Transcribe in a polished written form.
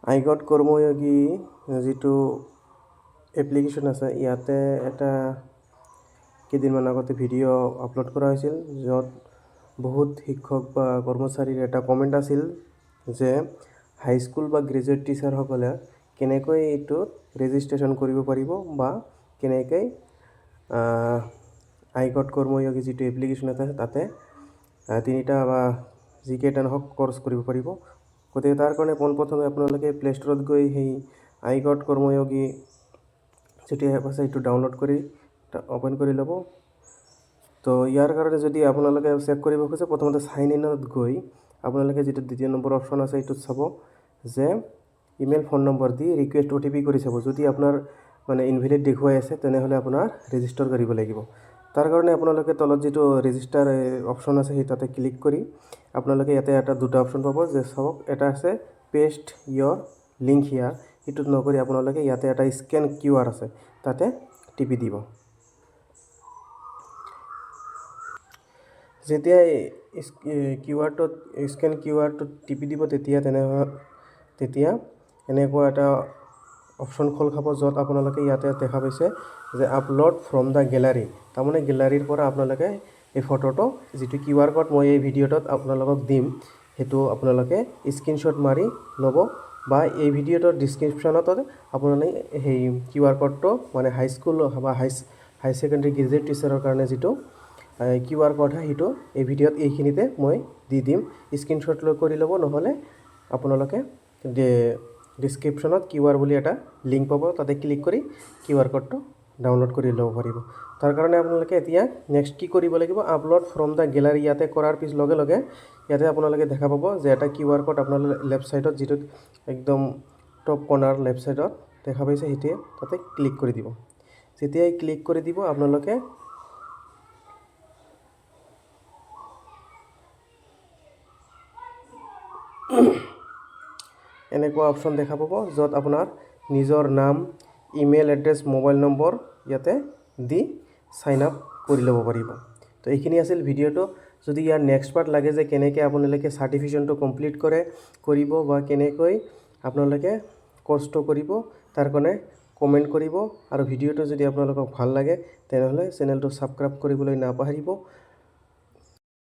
iGOT Karmayogi যেটো application আছে ইয়াতে এটা কেইদিনমান আগতে ভিডিও আপলোড কৰা হৈছিল য'ত বহুত শিক্ষক বা কৰ্মচাৰীৰ এটা কমেন্ট আছিল যে হাই স্কুল বা গ্ৰেজুৱেট টিচাৰ সকলে কেনেকৈ এইটো ৰেজিষ্ট্ৰেচন কৰিব পাৰিব বা কেনেকৈ iGOT Karmayogi যেটো এপ্লিকেশন আছে তাতে তিনিটা বা যিকেইটা নহওক কোর্স কৰিব পাৰিব গতিকে তাৰ কাৰণে পোনপ্ৰথমে আপোনালোকে প্লে ষ্টৰত গৈ সেই iGOT Karmayogi যেটো এপ আছে এইটো ডাউনলোড কৰি ওপেন কৰি ল'ব তো ইয়াৰ কাৰণে যদি আপোনালোকে চেক কৰিব খোজে প্ৰথমতে সাইন ইনত গৈ আপোনালোকে যেটো দ্বিতীয় নম্বৰ অপচন আছে এইটো চাব যে ইমেইল ফোন নম্বৰ দি ৰিকুৱেষ্ট ওটিপি কৰি চাব যদি আপোনাৰ মানে ইনভ্যালিড দেখুৱাই আছে তেনেহলে আপোনাৰ ৰেজিষ্টাৰ কৰিব লাগিব তাৰ কাৰণে আপোনালোকে তলত যেটো ৰেজিষ্টাৰ অপচন আছে সেই তাতে ক্লিক কৰি আপোনালোকে ইয়াতে এটা দুটা অপচন পাব যে সব এটা আছে পেস্ট ইয়োৰ লিংক হিয়াৰ ইটো নকৰি আপোনালোকে ইয়াতে এটা স্ক্যান কিউআৰ আছে তাতে টিপি দিব যেতিয়া কিউআৰটো স্ক্যান কিউআৰটো টিপি দিব তেতিয়া এনেকুৱা এটা অপচন খোল খাব য'ত আপোনালোকে ইয়াতে দেখা পাইছে যে আপলোড ফ্ৰম দা গ্যালাৰি তাৰমানে গ্যালাৰিৰ পৰা আপোনালোকে এই ফটোটো যেটো কিউআৰ কোড মই এই ভিডিওটোত আপোনালোকক দিম হেতু আপোনালোকে স্ক্ৰিনশ্বট মাৰি ল'ব বা এই ভিডিওটোৰ ডেসক্ৰিপচনত আপোনালোকে এই কিউআৰ কোডটো মানে হাই স্কুল বা হাই সেকেন্ডাৰী গ্ৰেজুৱেট টিচাৰৰ কাৰণে যেটো কিউআৰ কোড হয় হেতু এই ভিডিওত এইখিনিতে মই দি দিম স্ক্ৰিনশ্বট লৈ কৰি ল'ব নহলে আপোনালোকে ডেসক্ৰিপচনত কিউআৰ বুলি এটা লিংক পাব তাতে ক্লিক কৰি কিউআৰ কোডটো ডাউনলোড কৰি ল'ব পাৰিব তাৰ কাৰণে আপোনালোকে এতিয়া নেক্সট কি কৰিব লাগিব আপলোড ফ্ৰম দা গ্যালাৰি ইয়াতে কৰাৰ পিছ লগে লগে ইয়াতে আপোনালোকে দেখা পাব যে এটা কিউআৰ কোড আপোনাৰ লেফট সাইডত যেটো একদম টপ কৰ্নাৰ লেফট সাইডত দেখা পাইছে হেতে তাতে ক্লিক কৰি দিব যেতিয়াই ক্লিক কৰি দিব আপোনালোকে এনেকুৱা অপচন দেখা পাব য'ত আপোনাৰ নিজৰ নাম ইমেইল এড্ৰেছ মোবাইল নম্বৰ ইয়াতে দি সাইন আপ কৰি ল'ব পাৰিব তো এইখিনি আছিল ভিডিওটো যদি ইয়াৰ নেক্সট পাৰ্ট লাগে যে কেনেকৈ আপোনালোকে সাৰ্টিফিকেশনটো কমপ্লিট কৰিব বা কেনেকৈ আপোনালোকে কোৰ্সটো কৰিব তাৰ কাৰণে কমেন্ট কৰিব আৰু ভিডিওটো যদি আপোনালোকক ভাল লাগে তেনেহলে চেনেলটো সাবস্ক্ৰাইব কৰিবলৈ নাপাহৰিব